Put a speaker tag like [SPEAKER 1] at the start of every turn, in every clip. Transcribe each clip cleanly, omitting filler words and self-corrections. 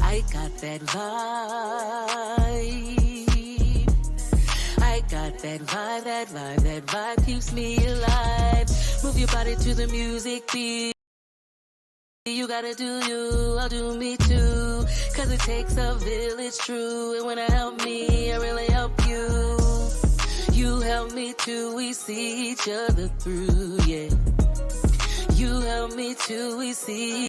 [SPEAKER 1] I got that vibe. I got that vibe, that vibe, that vibe keeps me alive. Move your body to the music beat. You gotta do you, I'll do me too. Cause it takes a village, true. And when I help me, I really help you. You help me too, we see each other through, yeah. You help me too, we see.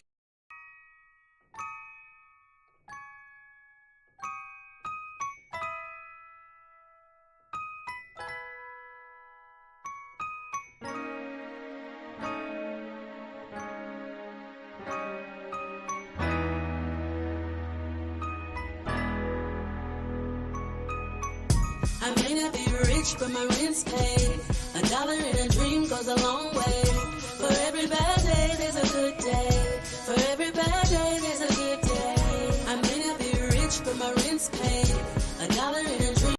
[SPEAKER 1] I may not be rich, but my rent's paid. $1 in a dream goes a long way. For every bad day, there's a good day. For every bad day, there's a good day. I may not be rich, but my rent's paid. $1 in a dream.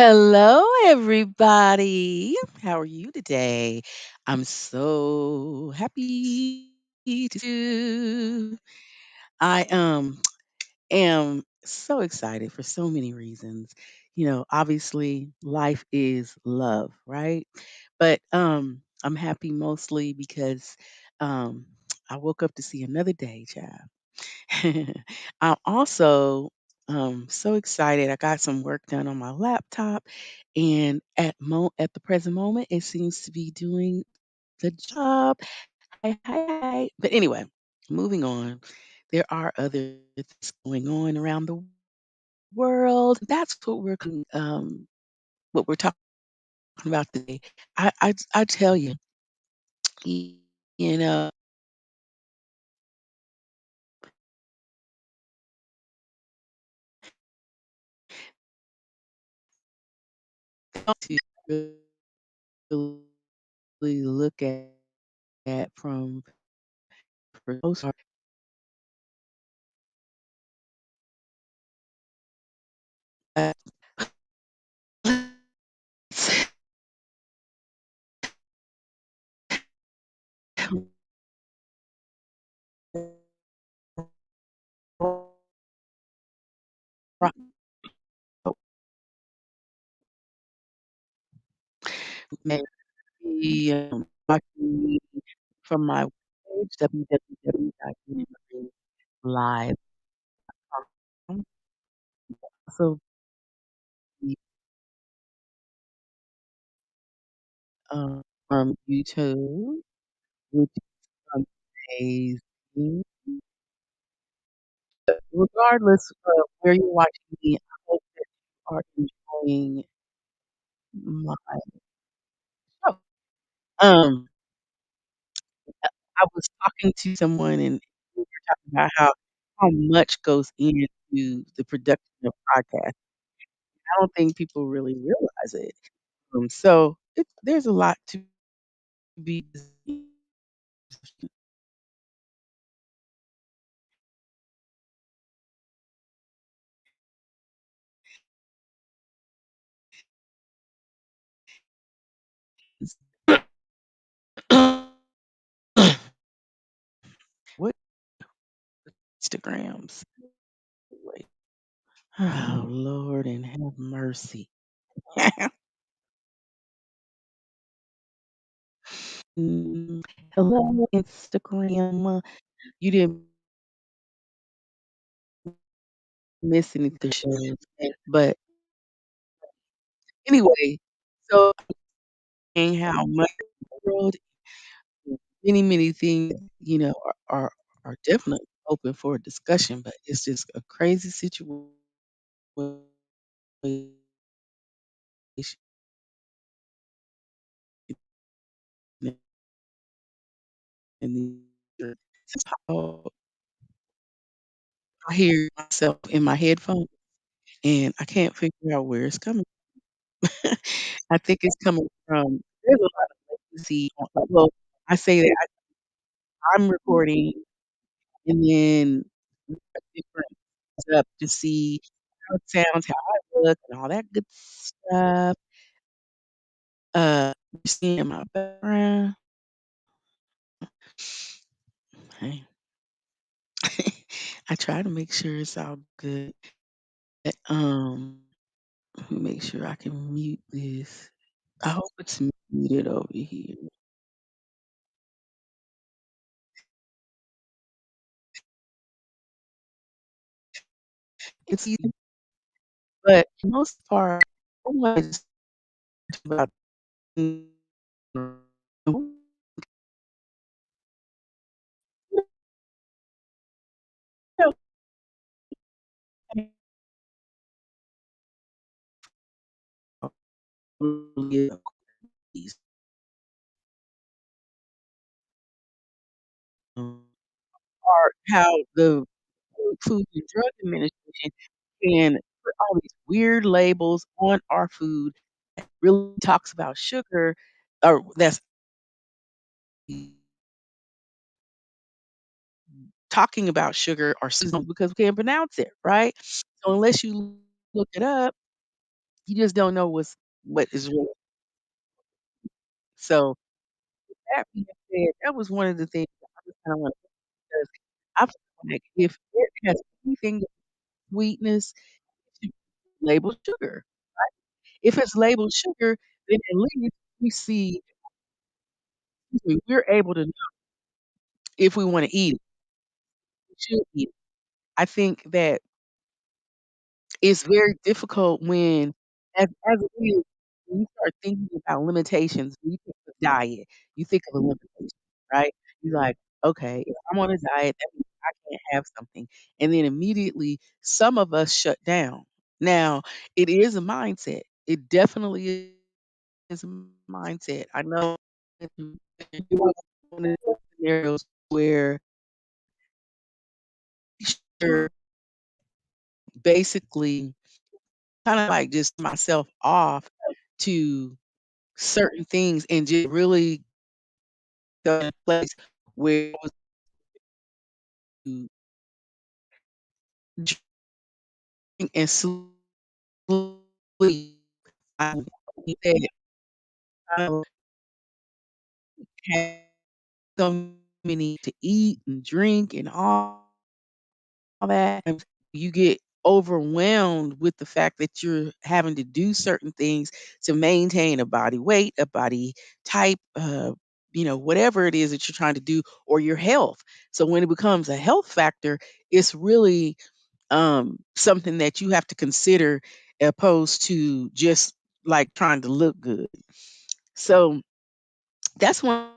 [SPEAKER 2] Hello, everybody. How are you today? I'm so happy to see you. I am so excited for so many reasons. Obviously, life is love, right? But I'm happy mostly because um, I woke up to see another day, child. I'm also so excited. I got some work done on my laptop, and at the present moment, it seems to be doing the job. Hi, hi, hi. But anyway, moving on. There are other things going on around the world. That's what we're talking about today. I tell you, y- you know, to really look at from for the most part. uh, Maybe watching me from my page www.live. So the from YouTube, which is amazing. Regardless of where you're watching me, I hope that you are enjoying my show. Um, I was talking to someone and we were talking about how much goes into the production of podcasts. I don't think people really realize it. So there's a lot to be what Instagrams. Wait. Oh Lord and have mercy. Mm, Hello, Instagram. You didn't miss anything, but anyway, so and how much the world, many things, are definitely open for discussion, but it's just a crazy situation in the oh, I hear myself in my headphones, and I can't figure out where it's coming. I think it's coming from there's a lot of latency well, I say that I'm recording and then different up to see how it sounds, how I look, and all that good stuff. You seeing my background. Hey. I try to make sure it's all good. Let me make sure I can mute this. I hope it's muted over here. It's easy, but for the most part, I want to talk about are how the Food and Drug Administration can put all these weird labels on our food that really talks about sugar or that's talking about sugar or seasonal because we can't pronounce it, right? So unless you look it up, You just don't know what is real. So that being said, that was one of the things that I just kinda wanna because I feel like if it has anything sweetness, it should be labeled sugar. If it's labeled sugar, then at least we see we're able to know if we wanna eat it, we should eat it. I think that it's very difficult when as it is, when you start thinking about limitations, when you think of diet, you think of a limitation, right? You're like, "Okay, if I'm on a diet, that means I can't have something." And then immediately, some of us shut down. Now, it is a mindset. It definitely is a mindset. I know that one of the scenarios where you're basically kinda like just myself off to certain things and just really go in a place where I was to drink and sleep. I said I don't have so many to eat and drink and all that, and you get overwhelmed with the fact that you're having to do certain things to maintain a body weight, a body type, whatever it is that you're trying to do, or your health. So when it becomes a health factor, it's really something that you have to consider opposed to just like trying to look good. So that's one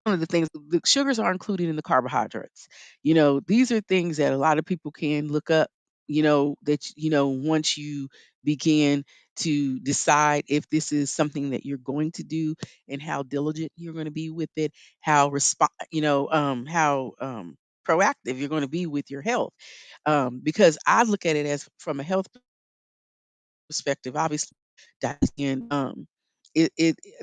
[SPEAKER 2] of the things. The sugars are included in the carbohydrates. These are things that a lot of people can look up, once you begin to decide if this is something that you're going to do and how diligent you're going to be with it, how proactive you're going to be with your health. Because I look at it as from a health perspective, obviously, and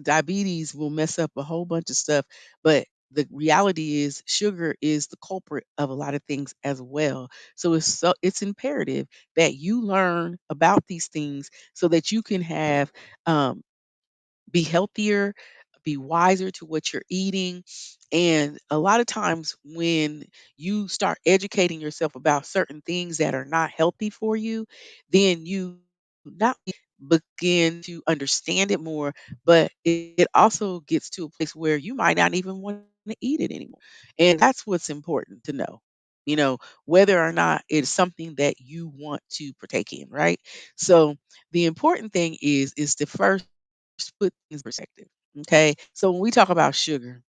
[SPEAKER 2] diabetes will mess up a whole bunch of stuff, but the reality is sugar is the culprit of a lot of things as well. So it's imperative that you learn about these things so that you can have um, be healthier, be wiser to what you're eating. And a lot of times when you start educating yourself about certain things that are not healthy for you, then you not begin to understand it more, but it also gets to a place where you might not even want to eat it anymore. And that's what's important to know. Whether or not it's something that you want to partake in, right? So the important thing is to first put things in perspective. Okay. So when we talk about sugar,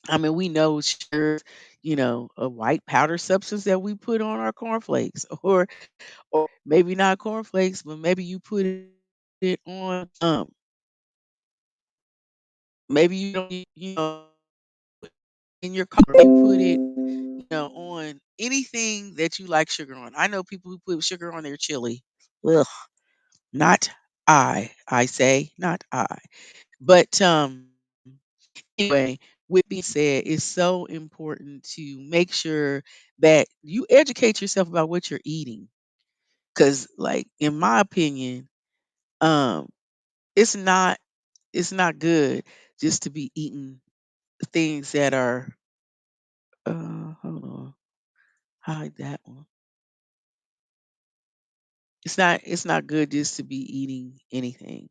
[SPEAKER 2] I mean, we know sugar, a white powder substance that we put on our cornflakes, or maybe not cornflakes, but maybe you put it on, maybe you don't, in your car, you put it, on anything that you like sugar on. I know people who put sugar on their chili. Ugh, not I say, not I. But anyway, with being said, it's so important to make sure that you educate yourself about what you're eating. Cause like in my opinion, um, it's not it's not good just to be eating things that are hold on, hide that one. It's not good just to be eating anything.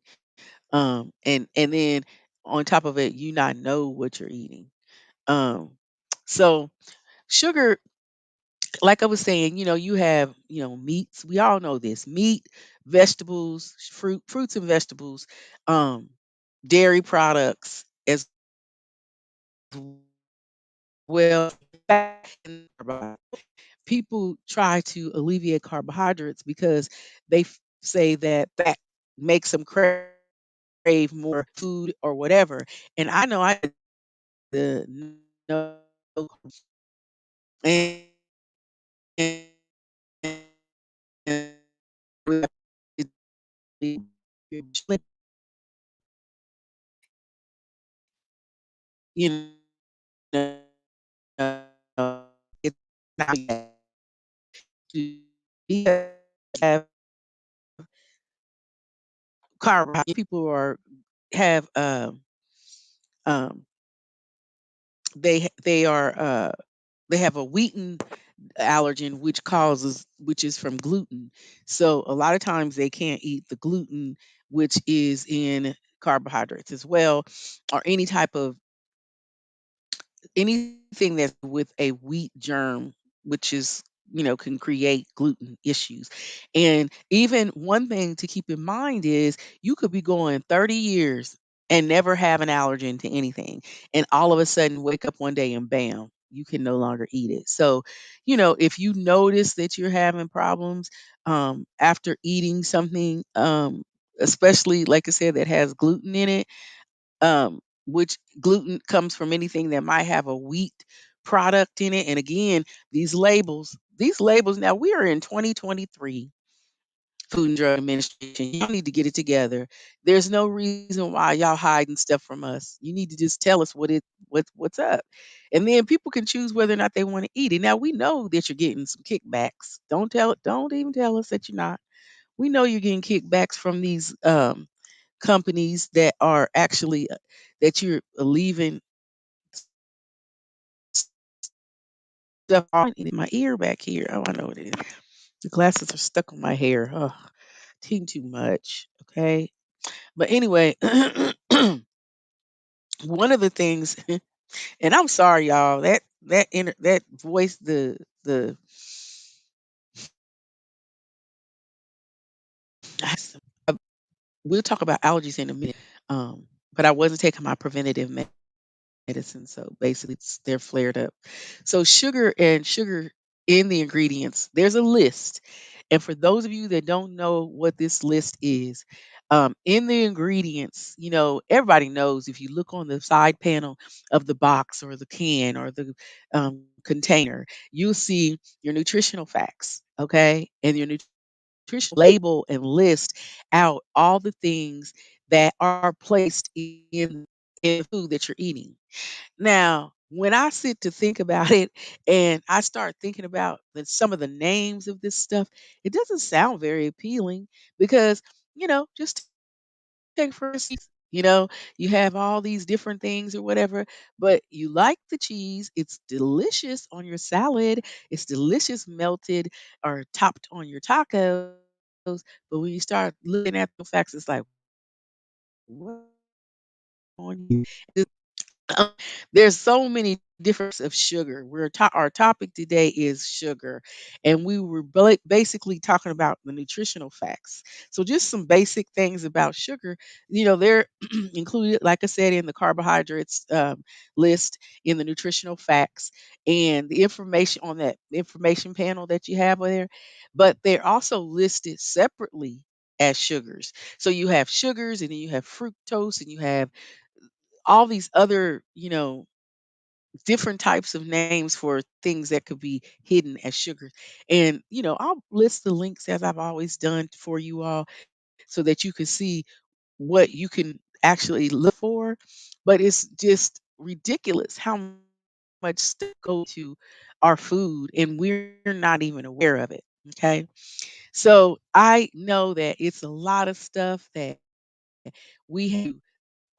[SPEAKER 2] And then on top of it, you not know what you're eating. Um so sugar, like I was saying, you have, meats. We all know this. Meat, vegetables, fruits and vegetables, um, dairy products as well. People try to alleviate carbohydrates because they say that that makes them crave more food or whatever. And I know I the no and, and you know, it's not to have carbohydrates. People are have um they are they have a wheaten allergen which is from gluten. So a lot of times they can't eat the gluten which is in carbohydrates as well, or anything that's with a wheat germ, which is, can create gluten issues. And even one thing to keep in mind is you could be going 30 years and never have an allergen to anything. And all of a sudden wake up one day and bam, you can no longer eat it. So, if you notice that you're having problems after eating something, especially like I said, that has gluten in it, which gluten comes from anything that might have a wheat product in it. And again, these labels, now we are in 2023, Food and Drug Administration. Y'all need to get it together. There's no reason why y'all hiding stuff from us. You need to just tell us what's up. And then people can choose whether or not they want to eat it. Now we know that you're getting some kickbacks. Don't even tell us that you're not. We know you're getting kickbacks from these companies that are actually that you're leaving stuff on in my ear back here. Oh, I know what it is. The glasses are stuck on my hair. Oh, too much. Okay. But anyway, one of the things, and I'm sorry, y'all, that voice, the uh, we'll talk about allergies in a minute. But I wasn't taking my preventative medicine. So basically, they're flared up. So sugar in the ingredients, there's a list. And for those of you that don't know what this list is, in the ingredients, everybody knows if you look on the side panel of the box or the can or the container, you'll see your nutritional facts. Okay. And your nutrition label and list out all the things that are placed in food that you're eating. Now, when I sit to think about it and I start thinking about some of the names of this stuff, it doesn't sound very appealing because, just take for instance, you have all these different things or whatever, but you like the cheese. It's delicious on your salad. It's delicious melted or topped on your tacos. But when you start looking at the facts, it's like, what on you? Um, there's so many different of sugar. Our topic today is sugar, and we were basically talking about the nutritional facts. So just some basic things about sugar. They're included, like I said, in the carbohydrates list in the nutritional facts and the information on that information panel that you have there. But they're also listed separately as sugars. So you have sugars, and then you have fructose, and you have all these other, different types of names for things that could be hidden as sugars. And, I'll list the links as I've always done for you all so that you can see what you can actually look for. But it's just ridiculous how much stuff goes to our food and we're not even aware of it. Okay. So I know that it's a lot of stuff that we have to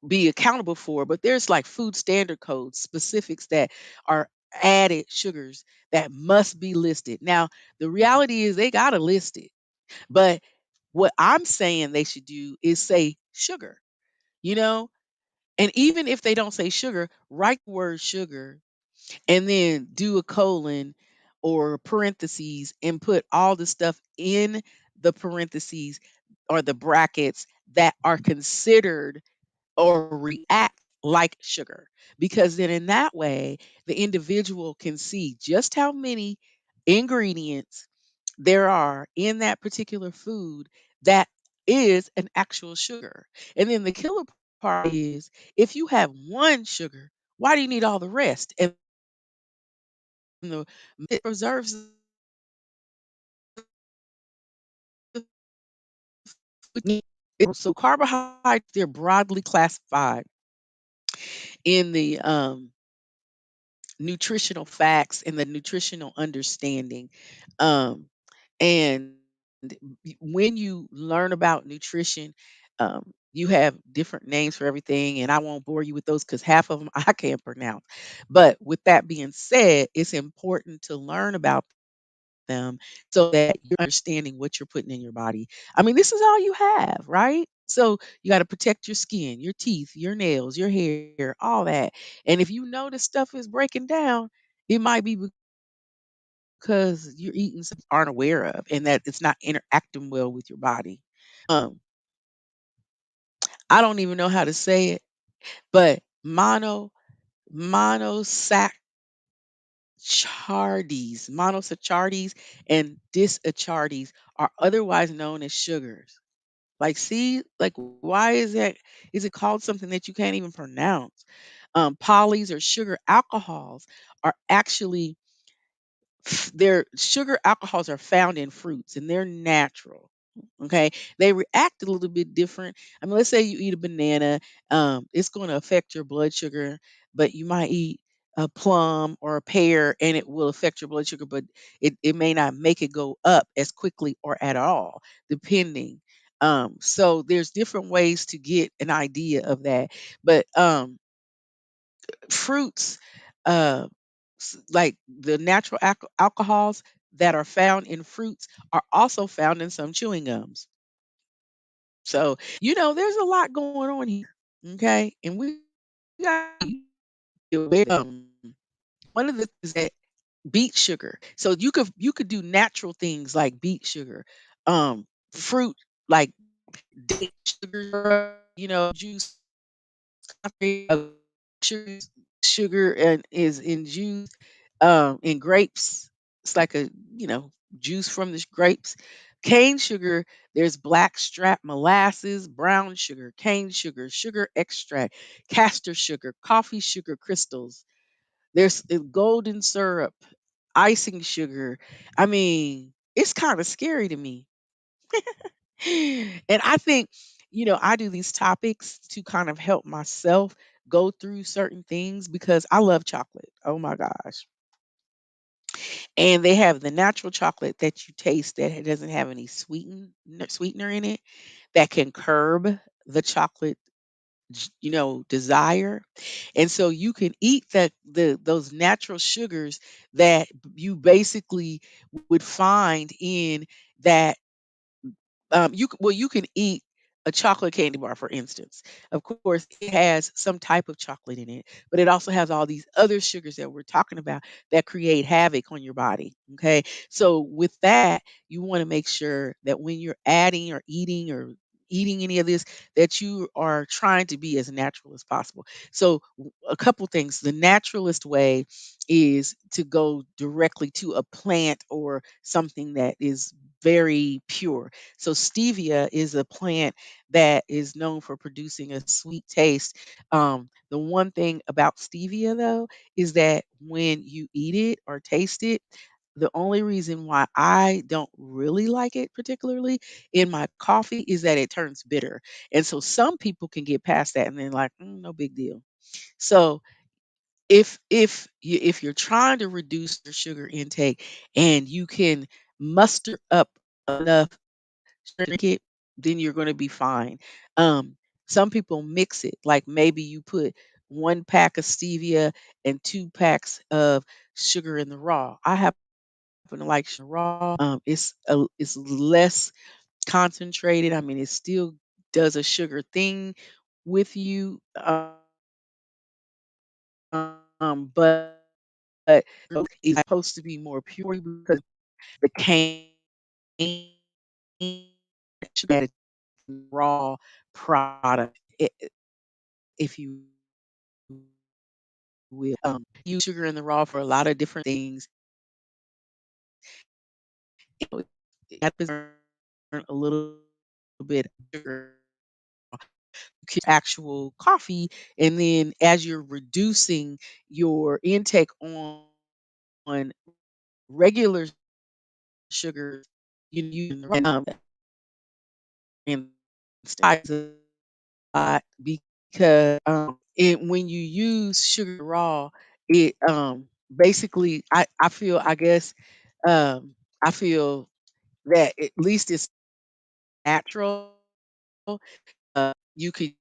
[SPEAKER 2] be accountable for, but there's like food standard codes, specifics that are added sugars that must be listed. Now, the reality is they got to list it, but what I'm saying they should do is say sugar, you know? And even if they don't say sugar, write the word sugar and then do a colon or parentheses and put all the stuff in the parentheses or the brackets that are considered or react like sugar, because then in that way the individual can see just how many ingredients there are in that particular food that is an actual sugar. And then the killer part is if you have one sugar, why do you need all the rest? And the it preserves the food. So carbohydrates, they're broadly classified in the nutritional facts and the nutritional understanding. Um, and when you learn about nutrition, You have different names for everything, and I won't bore you with those because half of them I can't pronounce. But with that being said, it's important to learn about them so that you're understanding what you're putting in your body. I mean, this is all you have, right? So you got to protect your skin, your teeth, your nails, your hair, all that. And if you know this stuff is breaking down, it might be because you're eating something you aren't aware of and that it's not interacting well with your body. Um, I don't even know how to say it, but monosaccharides, monosaccharides and disaccharides are otherwise known as sugars. Like, see, like, why is that? Is it called something that you can't even pronounce? Polys or sugar alcohols are actually their sugar alcohols are found in fruits and they're natural. Okay. They react a little bit different. I mean, let's say you eat a banana, it's going to affect your blood sugar, but you might eat a plum or a pear and it will affect your blood sugar, but it may not make it go up as quickly or at all, depending. So there's different ways to get an idea of that. But fruits, uh, like the natural alcohols that are found in fruits are also found in some chewing gums. So, there's a lot going on here. Okay. And we got to be aware, one of the things that beet sugar. So you could do natural things like beet sugar, fruit like date sugar, juice, sugar, sugar and is in juice, in grapes. It's like a juice from the grapes. Cane sugar, there's black strap molasses, brown sugar, cane sugar, sugar extract, castor sugar, coffee sugar crystals. There's golden syrup, icing sugar. I mean, it's kind of scary to me. And I think, I do these topics to kind of help myself go through certain things because I love chocolate. Oh my gosh. And they have the natural chocolate that you taste that doesn't have any sweetener in it that can curb the chocolate desire. And so you can eat those natural sugars that you basically would find in that. You can eat a chocolate candy bar, for instance. Of course, it has some type of chocolate in it, but it also has all these other sugars that we're talking about that create havoc on your body. Okay, so with that, you want to make sure that when you're adding or eating any of this, that you are trying to be as natural as possible. So a couple things. The naturalist way is to go directly to a plant or something that is very pure. So stevia is a plant that is known for producing a sweet taste. The one thing about stevia though is that when you eat it or taste it, the only reason why I don't really like it particularly in my coffee is that it turns bitter. And so some people can get past that and then like, no big deal. So if you're trying to reduce your sugar intake and you can muster up enough to drink it, then you're going to be fine. Um, some people mix it, like maybe you put 1 pack of stevia and 2 packs of sugar in the raw. I happen to like sugar raw. It's less concentrated. I mean, it still does a sugar thing with you, but it's supposed to be more pure because the cane that is raw product, if you will. Use sugar in the raw for a lot of different things. You have to burn a little bit of sugar to actual coffee, and then as you're reducing your intake on regular sugar, you and because when you use sugar raw, it basically I feel I guess I feel that at least it's natural you could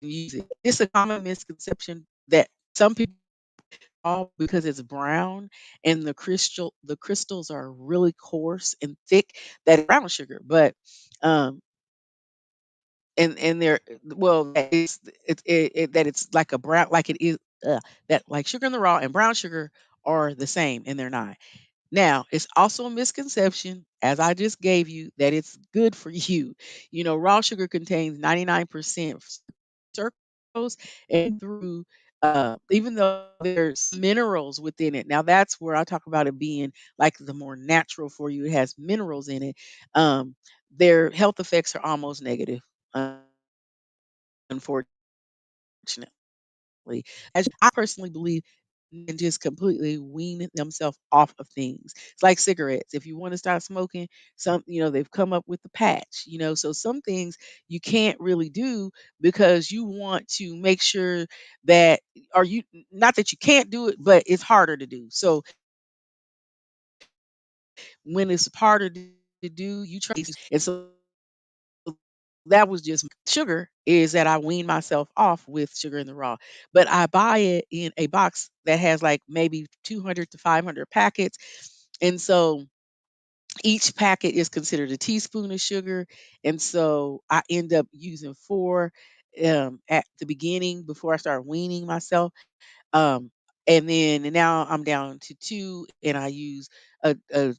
[SPEAKER 2] use it. It's a common misconception that some people all because it's brown and the crystals are really coarse and thick that it's brown sugar. But um and they're well that that it's like a brown like it is that like sugar in the raw and brown sugar are the same and they're not. Now, it's also a misconception, as I just gave you, that it's good for you. You know, raw sugar contains 99% sucrose and through even though there's minerals within it. Now that's where I talk about it being like the more natural for you. It has minerals in it. Um, their health effects are almost negative, unfortunately. As I personally believe and just completely wean themselves off of things. It's like cigarettes. If you want to start smoking, they've come up with the patch, so some things you can't really do because you want to make sure that or you not that you can't do it, but it's harder to do. So when it's harder to do, you try and so that was just sugar is that I wean myself off with sugar in the raw. But I buy it in a box that has like maybe 200 to 500 packets. And so each packet is considered a teaspoon of sugar. And so I end up using four at the beginning before I start weaning myself. Um, and then now I'm down to two, and I use a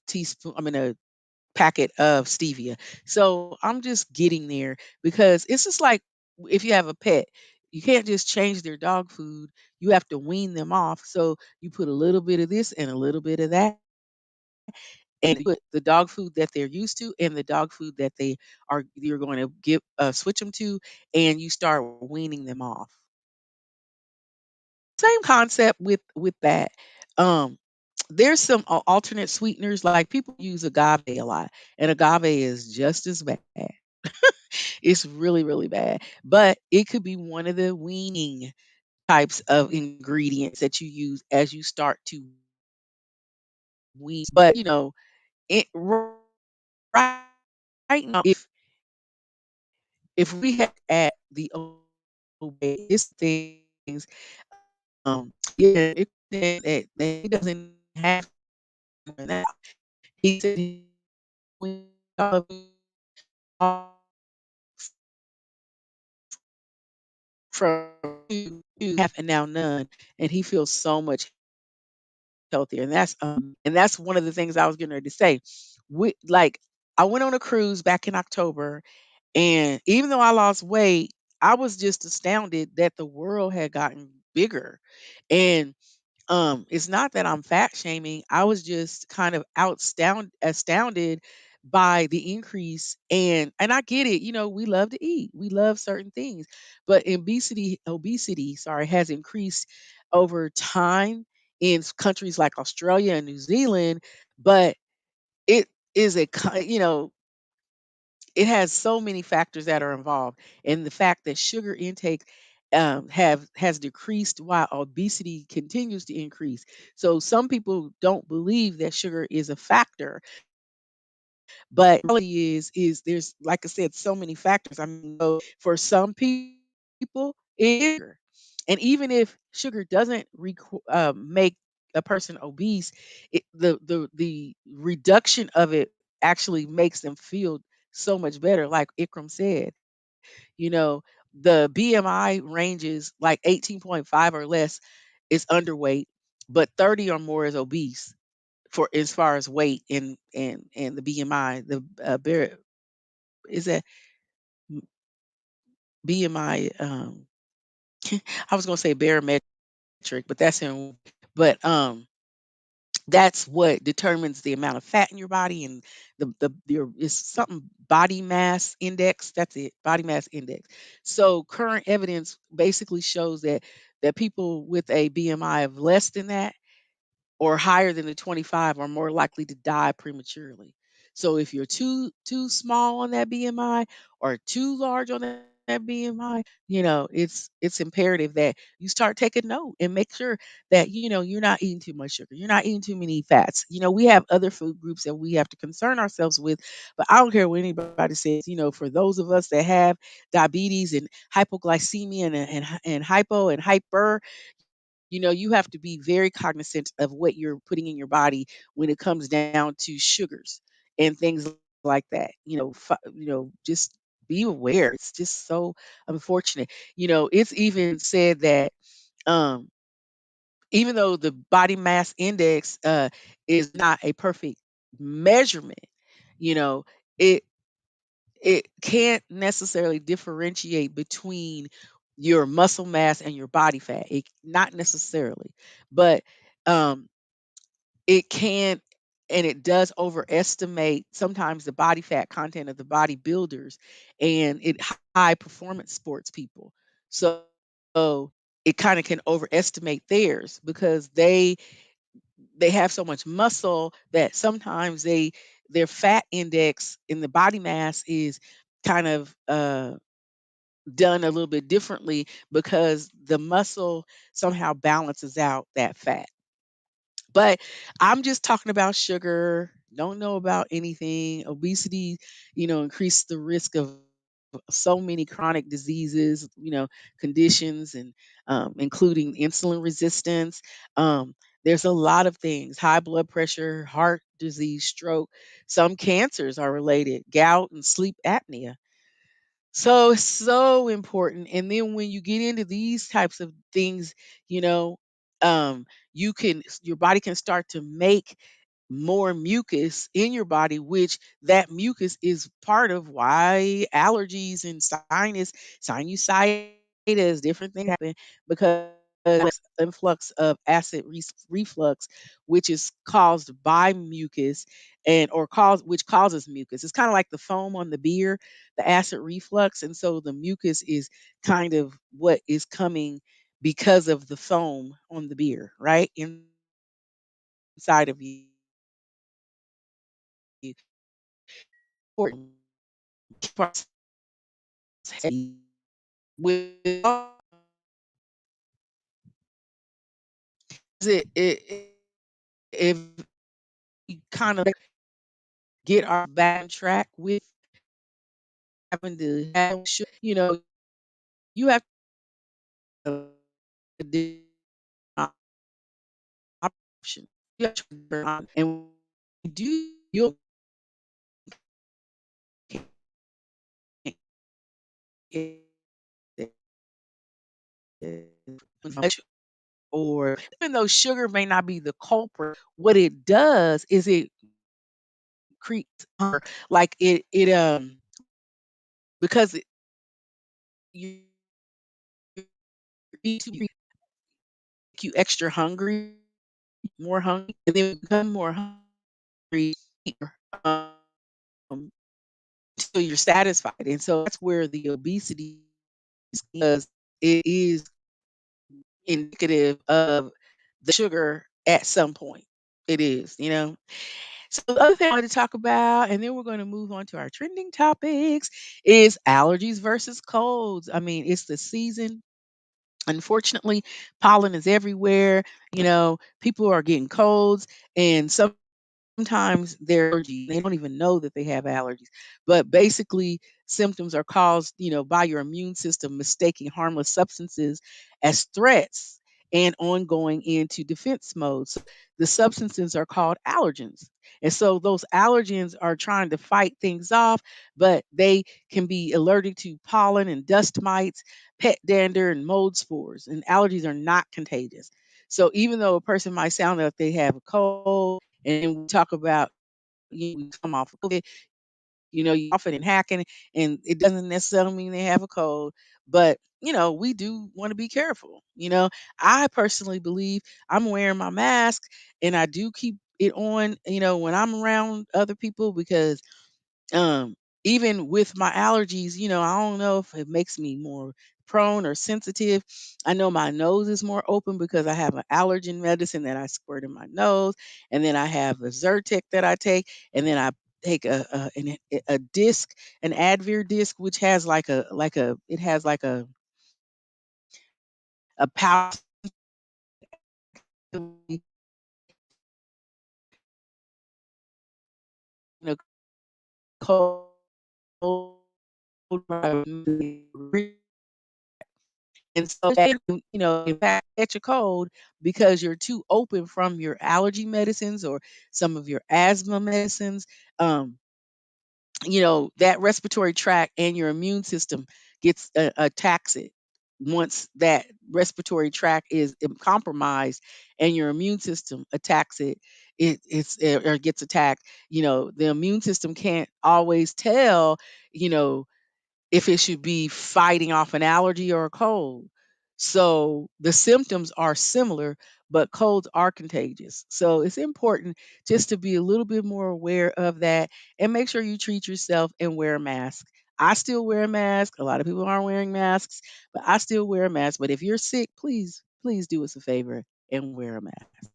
[SPEAKER 2] teaspoon, a packet of stevia. So I'm just getting there because it's just like if you have a pet, you can't just change their dog food. You have to wean them off. So you put a little bit of this and a little bit of that, and you put the dog food that they're used to and the dog food that you're going to give switch them to, and you start weaning them off. Same concept with that. Um, there's some alternate sweeteners like people use agave a lot, and agave is just as bad. It's really, really bad. But it could be one of the weaning types of ingredients that you use as you start to wean. But it right now, if we had at the obey this things, yeah, that he doesn't have that. He said we all from to half and now none, and he feels so much healthier. And that's one of the things I was getting ready to say. I went on a cruise back in October, and even though I lost weight, I was just astounded that the world had gotten bigger. And it's not that I'm fat shaming. I was just kind of astounded by the increase, and I get it. We love to eat. We love certain things. But obesity, sorry, has increased over time in countries like Australia and New Zealand, but it is it has so many factors that are involved, and the fact that sugar intake have has decreased while obesity continues to increase. So some people don't believe that sugar is a factor, but reality is there's, like I said, so many factors. I mean, so for some people, it is sugar. And even if sugar doesn't make a person obese, the reduction of it actually makes them feel so much better. Like Ikram said, you know, the BMI ranges like 18.5 or less is underweight, but 30 or more is obese for as far as weight and the BMI. Is that BMI? I was gonna say barometric, but that's what determines the amount of fat in your body and your is something body mass index. That's it, body mass index. So current evidence basically shows that people with a BMI of less than that or higher than the 25 are more likely to die prematurely. So if you're too small on that BMI or too large on that that BMI, it's imperative that you start taking note and make sure that you're not eating too much sugar, you're not eating too many fats. We have other food groups that we have to concern ourselves with, but I don't care what anybody says. For those of us that have diabetes and hypoglycemia and hypo and hyper, you have to be very cognizant of what you're putting in your body when it comes down to sugars and things like that. Just be aware. It's just so unfortunate. It's even said that um, even though the body mass index is not a perfect measurement, you know, it it can't necessarily differentiate between your muscle mass and your body fat. Not necessarily, but um, it can, and it does overestimate sometimes the body fat content of the bodybuilders and high performance sports people. So it kind of can overestimate theirs because they have so much muscle that sometimes their fat index in the body mass is kind of done a little bit differently because the muscle somehow balances out that fat. But I'm just talking about sugar, don't know about anything. Obesity, increase the risk of so many chronic diseases, conditions, and including insulin resistance. There's a lot of things: high blood pressure, heart disease, stroke. Some cancers are related, gout, and sleep apnea. So it's so important. And then when you get into these types of things, you know, um, your body can start to make more mucus in your body, which that mucus is part of why allergies and sinusitis, different things happen because influx of acid reflux, which is caused by mucus which causes mucus. It's kind of like the foam on the beer, the acid reflux, and so the mucus is kind of what is coming because of the foam on the beer, right inside of you. Important process with it if we kind of get our back on track with having to have you have to option. You have to and do you or even though sugar may not be the culprit, what it does is it creates hunger. Like it because you eat too make you extra hungry, more hungry, and then become more hungry um, until you're satisfied. And so that's where the obesity is because it is indicative of the sugar at some point. It is. So the other thing I wanted to talk about, and then we're going to move on to our trending topics, is allergies versus colds. I mean, it's the season. Unfortunately, pollen is everywhere. People are getting colds, and sometimes they're allergies. They don't even know that they have allergies. But basically, symptoms are caused, by your immune system mistaking harmless substances as threats and ongoing into defense mode. So the substances are called allergens. And so those allergens are trying to fight things off, but they can be allergic to pollen and dust mites, pet dander, and mold spores. And allergies are not contagious. So even though a person might sound like they have a cold, and we talk about we come off of COVID, you coughing and hacking, and it doesn't necessarily mean they have a cold, but we do want to be careful. I personally believe I'm wearing my mask, and I do keep it on, when I'm around other people because um, even with my allergies, I don't know if it makes me more prone or sensitive. I know my nose is more open because I have an allergen medicine that I squirt in my nose, and then I have a Zyrtec that I take, and then I take a disc, an Advir disc, which has it has like a pouch, you know, cold and so in fact, catch a cold because you're too open from your allergy medicines or some of your asthma medicines. Um, that respiratory tract and your immune system gets attacks it. Once that respiratory tract is compromised and your immune system attacks it, or gets attacked. The immune system can't always tell, you know if it should be fighting off an allergy or a cold. So the symptoms are similar, but colds are contagious. So it's important just to be a little bit more aware of that and make sure you treat yourself and wear a mask. I still wear a mask. A lot of people aren't wearing masks, but I still wear a mask. But if you're sick, please, please do us a favor and wear a mask.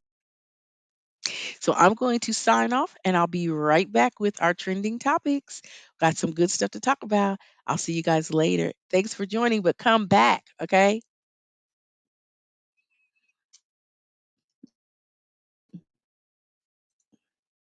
[SPEAKER 2] So I'm going to sign off and I'll be right back with our trending topics. Got some good stuff to talk about. I'll see you guys later. Thanks for joining, but come back, okay?